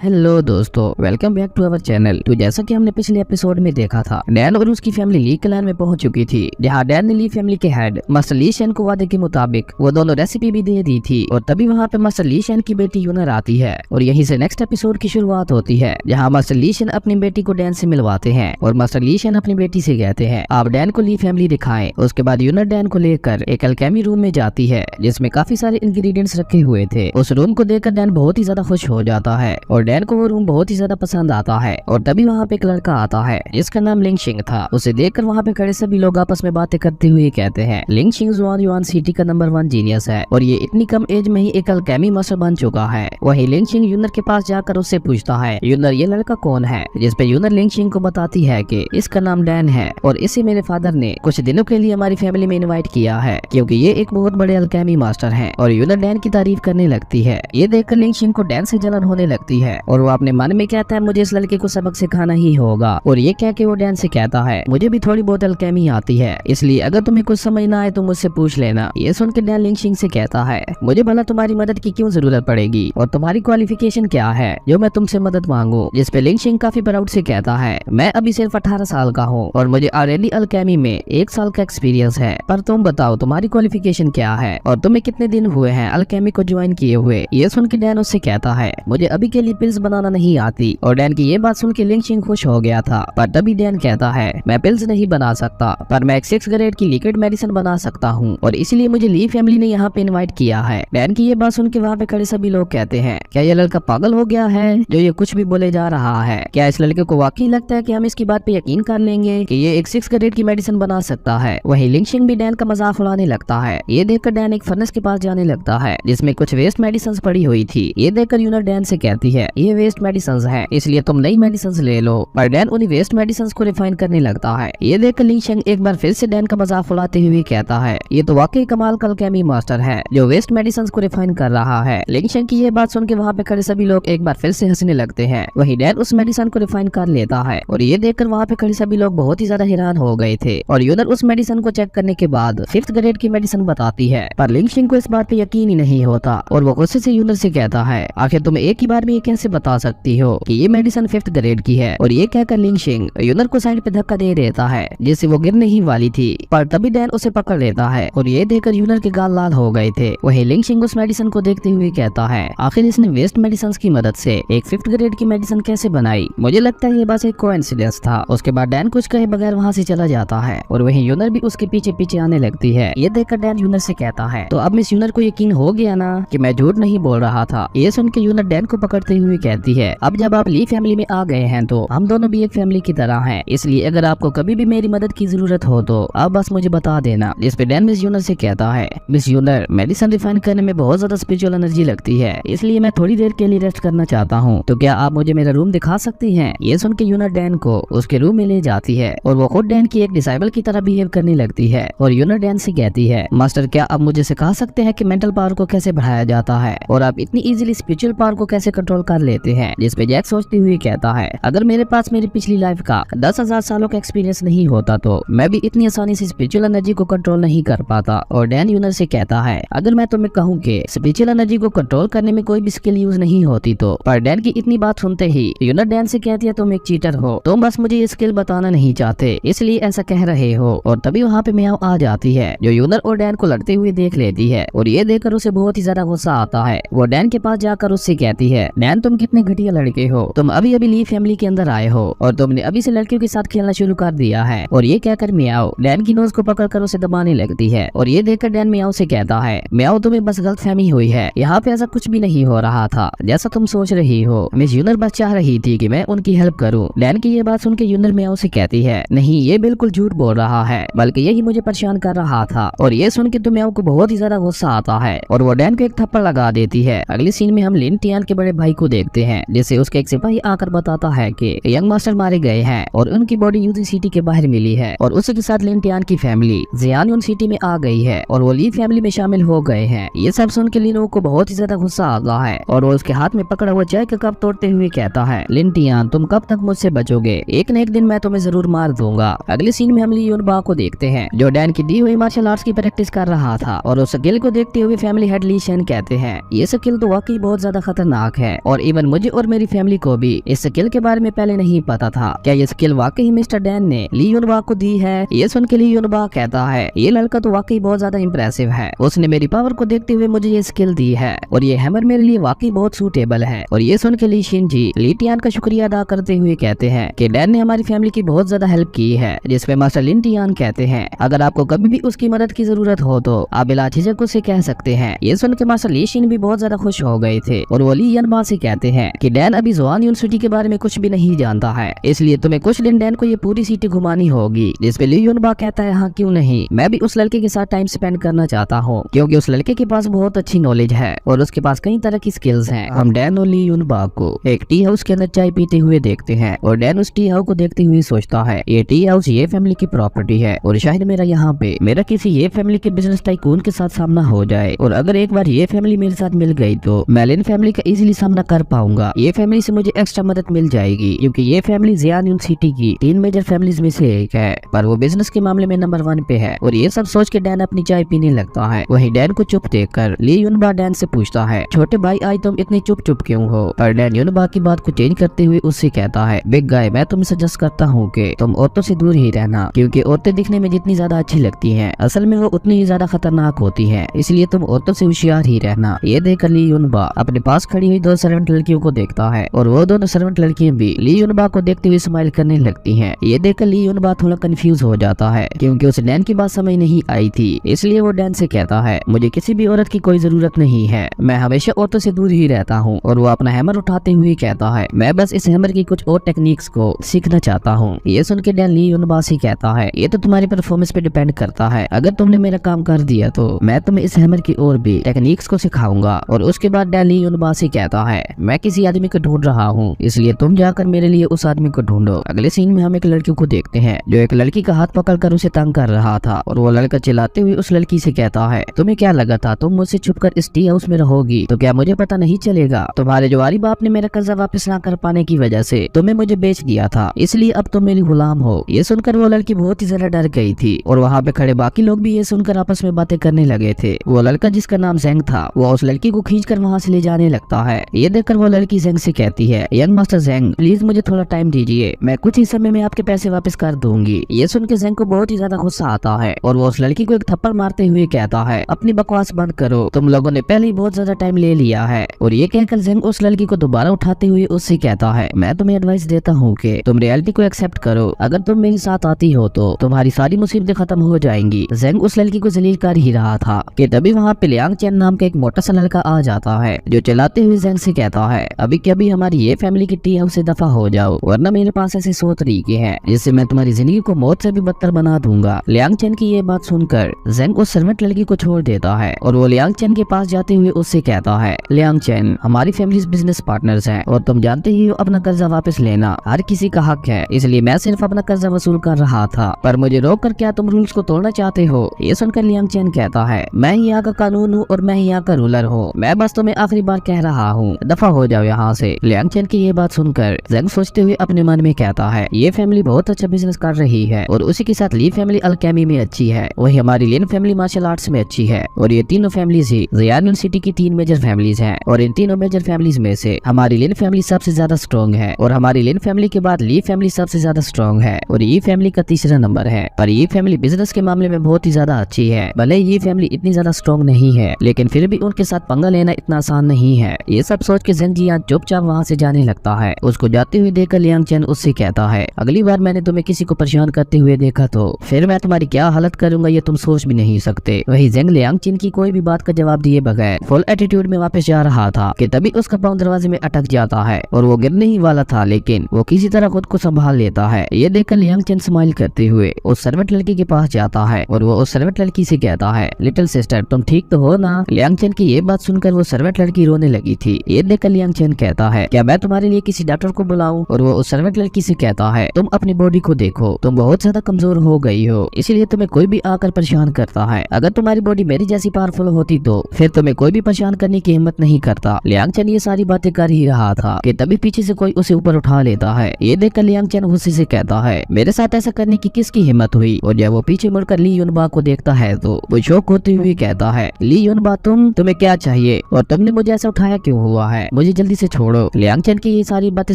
Hello दोस्तों, welcome back to our channel. तो जैसा कि हमने पिछले एपिसोड में देखा था, डैन और उसकी फैमिली ली क्लैन में पहुंच चुकी थी, जहां डैन ने ली फैमिली के हेड मास्टर ली शेन को वादे के मुताबिक वो दोनों रेसिपी भी दे दी थी। और तभी वहां पे मास्टर ली शेन की बेटी यूनर आती है और यहीं से नेक्स्ट एपिसोड की शुरुआत होती है, जहाँ मास्टर ली शेन अपनी बेटी को डैन से मिलवाते हैं और मास्टर ली शेन अपनी बेटी से कहते हैं आप डैन को ली फैमिली दिखाएं। उसके बाद यूनर डैन को लेकर एक अल्केमी रूम में जाती है जिसमें काफी सारे इंग्रेडिएंट्स रखे हुए थे। उस रूम को देखकर डैन बहुत ही ज्यादा खुश हो जाता है और डैन को वो रूम बहुत ही ज्यादा पसंद आता है। और तभी वहाँ पे एक लड़का आता है जिसका नाम लिंग शिंग था। उसे देखकर वहाँ पे खड़े सभी लोग आपस में बातें करते हुए कहते हैं लिंग शिंग युआन सिटी का नंबर 1 जीनियस है और ये इतनी कम एज में ही एक अल्केमी मास्टर बन चुका है। वही लिंग शिंग यूनर के पास जाकर उससे पूछता है यूनर ये लड़का कौन है, जिसपे यूनर लिंग शिंग को बताती है कि इसका नाम डैन है और इसे मेरे फादर ने कुछ दिनों के लिए हमारी फैमिली में इनवाइट किया है क्योंकि ये एक बहुत बड़े अल्केमी मास्टर है। और यूनर डैन की तारीफ करने लगती है। ये देखकर लिंग शिंग को डैन से जलन होने लगती है और वो अपने मन में कहता है मुझे इस लड़के को सबक सिखाना ही होगा। और ये कह के वो डैन से कहता है मुझे भी थोड़ी बहुत अल्केमी आती है, इसलिए अगर तुम्हें कुछ समझ ना आए तो मुझसे पूछ लेना। ये सुन के डैन लिंग शिंग से कहता है मुझे भला तुम्हारी मदद की क्यों जरूरत पड़ेगी और तुम्हारी क्वालिफिकेशन क्या है जो मैं तुमसे मदद मांगू। जिसपे लिंग शिंग काफी प्राउड से कहता है मैं अभी सिर्फ 18 साल का हूँ और मुझे ऑलरेडी अल्केमी में 1 साल का एक्सपीरियंस है, पर तुम बताओ तुम्हारी क्वालिफिकेशन क्या है और तुम्हें कितने दिन हुए हैं अल्केमी को ज्वाइन किए हुए। ये सुन के डैन उससे कहता है मुझे अभी के लिए पिल्स बनाना नहीं आती। और डैन की ये बात सुन के लिंग शिंग खुश हो गया था, पर तभी डैन कहता है मैं पिल्स नहीं बना सकता, पर मैं एक 6 ग्रेड की लिक्विड मेडिसिन बना सकता हूँ और इसलिए मुझे ली फैमिली ने यहाँ पे इनवाइट किया है। डैन की ये बात सुन के वहाँ पे खड़े सभी लोग कहते हैं क्या ये लड़का पागल हो गया है जो ये कुछ भी बोले जा रहा है। क्या इस लड़के को वाकई लगता है कि हम इसकी बात पे यकीन कर लेंगे कि ये एक 6 ग्रेड की मेडिसिन बना सकता है। वही लिंग शिंग भी डैन का मजाक उड़ाने लगता है। ये देखकर डैन एक फर्नेस के पास जाने लगता है जिसमें कुछ वेस्ट मेडिसिन पड़ी हुई थी। ये देखकर यूनर डैन से कहती है ये वेस्ट मेडिसिन है इसलिए तुम नई मेडिसिन ले लो। पर डैन उन्हीं वेस्ट मेडिसिन को रिफाइन करने लगता है। ये देखकर लिंग शिंग एक बार फिर से डैन का मजाक उड़ाते हुए कहता है ये तो वाकई कमाल का अल्केमी मास्टर है जो वेस्ट मेडिसिन को रिफाइन कर रहा है। लिंग शिंग की ये बात सुन के वहाँ पे खड़े सभी लोग एक बार फिर से हंसने लगते हैं। वही डैन उस मेडिसिन को रिफाइन कर लेता है और ये देखकर वहाँ पे खड़े सभी लोग बहुत ही ज्यादा हैरान हो गए थे। और यूनर उस मेडिसिन को चेक करने के बाद 5th ग्रेड की मेडिसिन बताती है, पर लिंग शिंग को इस बात पे यकीन ही नहीं होता और वो गुस्से से यूनर से कहता है आखिर तुम एक ही बार में ये कैसे बता सकती हो कि ये मेडिसिन 5th ग्रेड की है। और ये कहकर लिंग शिंग यूनर को साइड पे धक्का दे देता है जिससे वो गिरने ही वाली थी, पर तभी डैन उसे पकड़ लेता है और ये देखकर यूनर के गाल लाल हो गए थे। वही लिंग शिंग उस मेडिसिन को देखते हुए कहता है आखिर इसने वेस्ट मेडिसिन की मदद से एक 5th ग्रेड की मेडिसिन कैसे बनाई। मुझे लगता है ये बस एक कोइंसिडेंस था। उसके बाद डैन कुछ कहे बगैर वहाँ से चला जाता है और वही यूनर भी उसके पीछे पीछे आने लगती है। ये देखकर डैन यूनर से कहता है तो अब मिस यूनर को यकीन हो गया ना कि मैं झूठ नहीं बोल रहा था। ये सुन के यूनर डैन को पकड़ते हुए कहती है अब जब आप ली फैमिली में आ गए हैं तो हम दोनों भी एक फैमिली की तरह हैं, इसलिए अगर आपको कभी भी मेरी मदद की जरूरत हो तो आप बस मुझे बता देना। जिस पे डैन मिस यूनर से कहता है मिस यूनर मेडिसिन रिफाइन करने में बहुत ज्यादा स्पिरिचुअल एनर्जी लगती है, इसलिए मैं थोड़ी देर के लिए रेस्ट करना चाहता हूँ, तो क्या आप मुझे मेरा रूम दिखा सकती हैं। ये सुन के यूनर डैन को उसके रूम में ले जाती है और वो खुद डैन की एक डिसाइबल की तरह बिहेव करने लगती है। और यूनर डैन से कहती है मास्टर क्या आप मुझे सिखा सकते हैं कि मेंटल पावर को कैसे बढ़ाया जाता है और आप इतनी इजीली स्पिरिचुअल पावर को कैसे कंट्रोल कर लेते हैं। जिस पे जैक सोचते हुए कहता है अगर मेरे पास मेरी पिछली लाइफ का 10,000 सालों का एक्सपीरियंस नहीं होता तो मैं भी इतनी आसानी से स्पिरिचुअल एनर्जी को कंट्रोल नहीं कर पाता। और डैन यूनर से कहता है अगर मैं तुम्हें कहूँ कि स्पिरिचुअल एनर्जी को कंट्रोल करने में कोई भी स्किल यूज नहीं होती तो। पर डैन की इतनी बात सुनते ही यूनर डैन से कहती है तुम एक चीटर हो, तुम बस मुझे ये स्किल बताना नहीं चाहते इसलिए ऐसा कह रहे हो। और तभी वहाँ पे म्याओ आ जाती है जो यूनर और डैन को लड़ते हुए देख लेती है और ये देखकर उसे बहुत ही ज्यादा गुस्सा आता है। वो डैन के पास जाकर उससे कहती है डैन तुम कितने घटिया लड़के हो, तुम अभी अभी ली फैमिली के अंदर आए हो और तुमने अभी से लड़कियों के साथ खेलना शुरू कर दिया है। और ये कहकर म्याओ डैन की नोज को पकड़कर उसे दबाने लगती है और ये देखकर डैन म्याओ से कहता है म्याओ तुम्हें बस गलतफहमी हुई है, यहाँ पे ऐसा कुछ भी नहीं हो रहा था जैसा तुम सोच रही हो। मिस यूनर बस चाह रही थी कि मैं उनकी हेल्प करूँ। डैन की ये बात सुन के यूनर म्याओ से कहती है नहीं ये बिल्कुल झूठ बोल रहा है, बल्कि यही मुझे परेशान कर रहा था। और ये सुन के तो म्याओ को बहुत ही ज्यादा गुस्सा आता है और वो डैन को एक थप्पड़ लगा देती है। अगले सीन में हम लिन टियान के बड़े भाई को देखते हैं जिसे उसके एक सिपाही आकर बताता है कि यंग मास्टर मारे गए हैं और उनकी बॉडी यूजी सिटी के बाहर मिली है और उसी के साथ लिन टियान की फैमिली जियान सिटी में आ गई है और वो ली फैमिली में शामिल हो गए हैं। ये सब सुन के लिनो को बहुत ही ज्यादा गुस्सा आता है और वो उसके हाथ में पकड़ा हुआ चाय का कप तोड़ते हुए कहता है लिन टियान तुम कब तक मुझसे बचोगे, एक न एक दिन मैं तुम्हें जरूर मार दूंगा। अगले सीन में हम ली यूनबा को देखते हैं जो डैन की दी हुई मार्शल आर्ट्स की प्रैक्टिस कर रहा था और उस स्किल को देखते हुए फैमिली हेड ली शेन कहते हैं ये स्किल तो वाकई बहुत ज्यादा खतरनाक है और इवन मुझे और मेरी फैमिली को भी इस स्किल के बारे में पहले नहीं पता था। क्या ये स्किल वाकई मिस्टर डैन ने ली युनबा को दी है? ये सुन के ली युनबा कहता है ये लड़का तो वाकई बहुत ज्यादा इंप्रेसिव है, उसने मेरी पावर को देखते हुए मुझे ये स्किल दी है और ये हैमर मेरे लिए वाकई बहुत सूटेबल है। और ये सुन के ली शिनजी ली टियान का शुक्रिया अदा करते हुए कहते हैं कि डैन ने हमारी फैमिली की बहुत ज्यादा हेल्प की है। जिसपे मास्टर लिन टियान कहते हैं अगर आपको कभी भी उसकी मदद की जरूरत हो तो आप बिला झिझक उसे कह सकते हैं। ये सुन के मास्टर ली शिन भी बहुत ज्यादा खुश हो गए थे और वो ली युनबा से कहते हैं कि डैन अभी जुआन यूनिवर्सिटी के बारे में कुछ भी नहीं जानता है, इसलिए तुम्हें कुछ दिन डैन को ये पूरी सिटी घुमानी होगी। जिसपे ली युनबा कहता है हाँ क्यों नहीं, मैं भी उस लड़के के साथ टाइम स्पेंड करना चाहता हूँ क्योंकि उस लड़के के पास बहुत अच्छी नॉलेज है और उसके पास कई तरह की स्किल्स हैं। हम डैन और ली युनबा को एक टी हाउस के अंदर चाय पीते हुए देखते हैं और डैन उस टी हाउस को देखते हुए सोचता है ये टी हाउस ये फैमिली की प्रॉपर्टी है और शायद मेरा किसी ये फैमिली के बिजनेस टाइकून के साथ सामना हो जाए और अगर एक बार ये फैमिली मेरे साथ मिल गई तो मैं लिन फैमिली का इजीली सामना कर पाऊंगा। ये फैमिली से मुझे एक्स्ट्रा मदद मिल जाएगी क्योंकि ये फैमिली जियान यूनिवर्सिटी की 3 मेजर फैमिलीज में से एक है, पर वो बिजनेस के मामले में नंबर 1 पे है। और ये सब सोच के डैन अपनी चाय पीने लगता है। वहीं डैन को चुप देखकर ली युनबा डैन से पूछता है छोटे भाई आज तुम इतने चुप क्यों हो? पर डैन युनबा की बात को चेंज करते हुए उससे कहता है बिग गाय मैं तुम्हें सजेस्ट करता हूँ कि तुम औरतों से दूर ही रहना क्योंकि औरतें दिखने में जितनी ज्यादा अच्छी लगती हैं असल में वो उतनी ही ज्यादा खतरनाक होती हैं, इसलिए तुम औरतों से होशियार ही रहना। ये देखकर ली युनबा अपने पास खड़ी हुई 2 सर्वेंट लड़कियों को देखता है और वो दोनों सर्वेंट लड़कियां भी ली युनबा को देखते हुए स्माइल करने लगती हैं। ये देखकर ली युनबा थोड़ा कंफ्यूज हो जाता है क्योंकि उसे डैन की बात समझ नहीं आई थी, इसलिए वो डैन से कहता है मुझे किसी भी औरत की कोई जरूरत नहीं है, मैं हमेशा औरतों से दूर ही रहता हूँ। और वो अपना हैमर उठाते हुए कहता है मैं बस इस हैमर की कुछ और टेक्निक्स को सीखना चाहता हूँ। ये सुन के डैन ली युनबा से कहता है ये तो तुम्हारी परफॉर्मेंस पे डिपेंड करता है, अगर तुमने मेरा काम कर दिया तो मैं तुम्हें इस हैमर की और भी टेक्निक्स को सिखाऊंगा। और उसके बाद डैन ली युनबा से कहता है मैं किसी आदमी को ढूंढ रहा हूँ, इसलिए तुम जाकर मेरे लिए उस आदमी को ढूंढो। अगले सीन में हम एक लड़की को देखते हैं जो एक लड़की का हाथ पकड़कर उसे तंग कर रहा था और वो लड़का चिल्लाते हुए उस लड़की से कहता है तुम्हें क्या लगा था तुम मुझसे छुपकर इस टी हाउस में रहोगी तो क्या मुझे पता नहीं चलेगा? तुम्हारे जवारी बाप ने मेरा कर्जा वापस ना कर पाने की वजह से तुम्हें मुझे बेच दिया था, इसलिए अब तुम मेरी गुलाम हो। ये सुनकर वो लड़की बहुत ही ज्यादा डर गई थी और वहाँ पे खड़े बाकी लोग भी ये सुनकर आपस में बातें करने लगे थे। वो लड़का जिसका नाम जेंग था वो उस लड़की को खींचकर वहाँ से ले जाने लगता है। ये देखकर वो लड़की जेंग से कहती है यंग मास्टर जेंग प्लीज मुझे थोड़ा टाइम दीजिए, मैं कुछ ही समय में आपके पैसे वापस कर दूंगी। ये सुन के जेंग को बहुत ही ज्यादा गुस्सा आता है और वो उस लड़की को एक थप्पड़ मारते हुए कहता है अपनी बकवास बंद करो, तुम लोगों ने पहले ही बहुत ज्यादा टाइम ले लिया है। और ये कहकर जेंग उस लड़की को दोबारा उठाते हुए उससे कहता है मैं तुम्हें एडवाइस देता हूँ कि तुम रियलिटी को एक्सेप्ट करो, अगर तुम मेरे साथ आती हो तो तुम्हारी सारी मुसीबतें खत्म हो जाएंगी। जेंग उस लड़की को जलील कर ही रहा था कि तभी वहाँ पे लियांग चैन नाम का एक मोटा सा लड़का आ जाता है जो चलाते हुए जेंग से कहता है अभी के अभी हमारी ये फैमिली की टी हाउस से दफा हो जाओ वरना मेरे पास ऐसे 100 तरीके हैं जिससे मैं तुम्हारी जिंदगी को मौत से भी बदतर बना दूंगा। लियांग चैन की ये बात सुनकर जेंग उस सर्वेंट लड़की को छोड़ देता है और वो लियांग चैन के पास जाते हुए उससे कहता है लियांग चैन हमारी फैमिली बिजनेस पार्टनर्स हैं और तुम जानते ही हो अपना कर्जा वापस लेना हर किसी का हक है, इसलिए मैं सिर्फ अपना कर्जा वसूल कर रहा था, पर मुझे रोक कर क्या तुम रूल्स को तोड़ना चाहते हो? ये सुनकर लियांग चैन कहता है मैं ही यहाँ का कानून हूँ और मैं ही यहाँ का रूलर हूँ, मैं बस तुम्हें आखिरी बार कह रहा हूँ दफा हो जाओ यहाँ से। लियांग चैन की ये बात सुनकर जेंग सोचते हुए अपने मन में कहता है ये फैमिली बहुत अच्छा बिजनेस कर रही है और उसी के साथ ली फैमिली अल्केमी में अच्छी है, वही हमारी लिन फैमिली मार्शल आर्ट्स में अच्छी है और ये तीनों फैमिलीज ही जियान यूनिवर्सिटी की 3 मेजर फैमिलीज हैं और इन तीनों मेजर फैमिलीज में से हमारी लिन फैमिली सबसे ज्यादा स्ट्रॉन्ग है और हमारी लिन फैमिली के बाद ली फैमिली सबसे ज्यादा स्ट्रॉन्ग है और ये फैमिली का तीसरा नंबर है। पर ये फैमिली बिजनेस के मामले में बहुत ही ज्यादा अच्छी है, भले ये फैमिली इतनी ज्यादा स्ट्रॉन्ग नहीं है लेकिन फिर भी उनके साथ पंगा लेना इतना आसान नहीं है। ये सब सोच के जेंग जियान चुपचाप वहाँ से जाने लगता है। उसको जाते हुए देखकर लियांग चैन उससे कहता है अगली बार मैंने तुम्हें किसी को परेशान करते हुए देखा तो फिर मैं तुम्हारी क्या हालत करूंगा ये तुम सोच भी नहीं सकते। वही जेंग लियांग चैन की कोई भी बात का जवाब दिए बगैर फुल एटीट्यूड में वापस जा रहा था कि तभी उसका पाँव दरवाजे में अटक जाता है और वो गिरने ही वाला था लेकिन वो किसी तरह खुद को संभाल लेता है। ये देखकर लियांग चैन स्माइल करते हुए उस सर्वेंट लड़की के पास जाता है और वो उस सर्वेंट लड़की से कहता है लिटिल सिस्टर तुम ठीक तो हो ना? लियांग चैन की ये बात सुनकर वो सर्वेंट लड़की रोने लगी थी। ये देखकर लियांग चैन कहता है क्या मैं तुम्हारे लिए किसी डॉक्टर को बुलाऊं? और वो उस सर्वेंट लड़की से कहता है तुम अपनी बॉडी को देखो, तुम बहुत ज्यादा कमजोर हो गई हो, इसलिए तुम्हें कोई भी आकर परेशान करता है। अगर तुम्हारी बॉडी मेरी जैसी पावरफुल होती तो फिर तुम्हें कोई भी परेशान करने की हिम्मत नहीं करता। लियांग चैन ये सारी बातें कर ही रहा था कि तभी पीछे से कोई उसे ऊपर उठा लेता है। ये देखकर लियांग चैन गुस्से से कहता है मेरे साथ ऐसा करने की किसकी हिम्मत हुई? और जब वो पीछे मुड़कर ली युनबा को देखता है तो वो शौक होते हुए कहता है ली युनबा तुम्हें क्या चाहिए और तुमने मुझे ऐसा उठाया क्यों हुआ है? मुझे जल्दी से छोड़ो। लियांग चैन की ये सारी बातें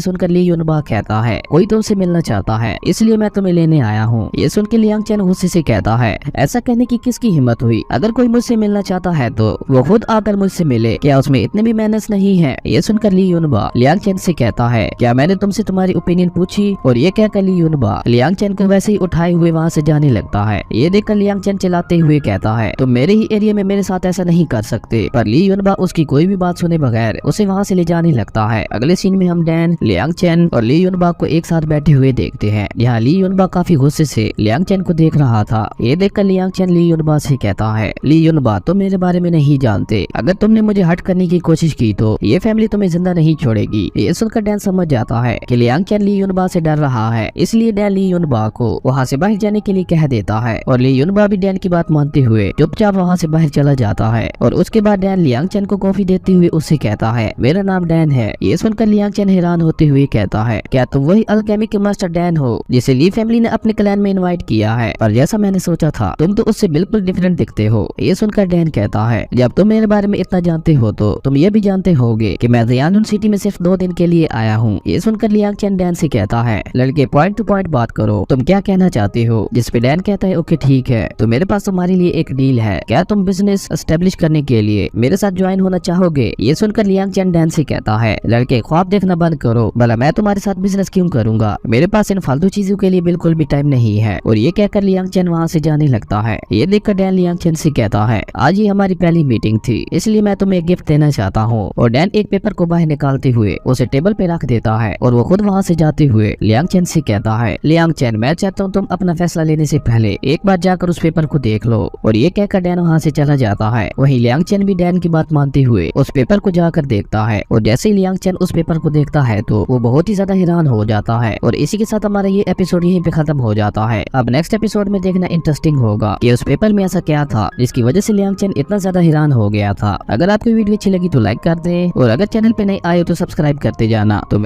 सुनकर ली यूनबा कहता है, कोई तुमसे मिलना चाहता है, इसलिए मैं तुम्हें लेने आया हूँ। ये सुन के लियांग चैन गुस्से से कहता है, ऐसा कहने की किसकी हिम्मत हुई? अगर कोई मुझसे मिलना चाहता है तो वो खुद आकर मुझसे मिले, क्या उसमें इतने भी मैनर्स नहीं है? ये सुनकर ली यूनबा लियांग चैन से कहता है, क्या मैंने तुमसे तुम्हारी ओपिनियन पूछी? और ये कहकर ली यूनबा लियांग चैन को वैसे ही उठाए हुए वहाँ से जाने लगता है। ये देखकर लियांग चैन चिल्लाते हुए कहता है, तुम मेरे ही एरिया में मेरे साथ ऐसा नहीं कर सकते। पर ली यूनबा उसकी कोई भी बात सुने बगैर उसे वहाँ से ले जाने लगता है। अगले सीन में हम डैन, लियांग चैन और ली यूनबा को एक साथ बैठे हुए देखते हैं। यहाँ ली यूनबा काफी गुस्से से लियांग चैन को देख रहा था। ये देखकर लियांग चैन ली यूनबा से कहता है, ली यूनबा तुम मेरे बारे में नहीं जानते, अगर तुमने मुझे हट करने की कोशिश की तो ये फैमिली तुम्हें जिंदा नहीं छोड़ेगी। ये सुनकर डैन समझ जाता है कि लियांग चैन ली यूनबा से डर रहा है, इसलिए डैन ली यूनबा को वहाँ से बाहर जाने के लिए कह देता है और ली यूनबा भी डैन की बात मानते हुए चुपचाप वहाँ से बाहर चला जाता है। और उसके बाद डैन लियांग चैन को कॉफी देते हुए उससे कहता है, मेरा नाम डैन है। ये सुनकर लियांग चैन हैरान होते हुए कहता है, क्या तुम वही अल्केमी के मास्टर डैन हो जिसे ली फैमिली ने अपने क्लैन में इनवाइट किया है? पर जैसा मैंने सोचा था, तुम तो उससे बिल्कुल डिफरेंट दिखते हो। ये सुनकर डैन कहता है, जब तुम मेरे बारे में इतना जानते हो तो तुम ये भी जानते होगे कि मैं जियानुन सिटी में सिर्फ 2 दिन के लिए आया हूँ। ये सुनकर लियांग चैन डैन से कहता है, लड़के पॉइंट टू पॉइंट बात करो, तुम क्या कहना चाहते हो? जिस पे डैन कहता है, ओके ठीक है, तो मेरे पास तुम्हारे लिए एक डील है, क्या तुम बिजनेस एस्टेब्लिश करने के लिए मेरे साथ ज्वाइन होना चाहोगे? ये सुनकर लियांग चैन डैन से कहता है, लड़के ख्वाब देखना बंद करो, भला मैं तुम्हारे साथ बिजनेस क्यों करूंगा? मेरे पास इन फालतू चीजों के लिए बिल्कुल भी टाइम नहीं है। और ये कहकर लियांग चैन वहाँ से जाने लगता है। ये देखकर डैन लियांग चैन से कहता है, आज ही हमारी पहली मीटिंग थी, इसलिए मैं तुम्हें एक गिफ्ट देना चाहता हूँ। और डैन एक पेपर को बाहर निकालते हुए उसे टेबल पे रख देता है और वो खुद वहाँ से जाते हुए लियांग चैन से कहता है, लियांग चैन मैं चाहता हूँ तुम अपना फैसला लेने से पहले एक बार जाकर उस पेपर को देख लो। और ये कहकर डैन वहाँ से चला जाता है। वहीं लियांग चैन भी डैन की बात मानते हुए उस पेपर को जाकर देखता है। और जैसे ही लियांग चैन उस पेपर को देखता है तो वो बहुत ही ज्यादा हैरान हो जाता है। और इसी के साथ हमारा ये एपिसोड यहीं पे खत्म हो जाता है। अब नेक्स्ट एपिसोड में देखना इंटरेस्टिंग होगा कि उस पेपर में ऐसा क्या था जिसकी वजह से लियांग चैन इतना ज्यादा हैरान हो गया था। अगर आपको वीडियो अच्छी लगी तो लाइक कर दें और अगर चैनल पे नए आए तो सब्सक्राइब करते जाना। तो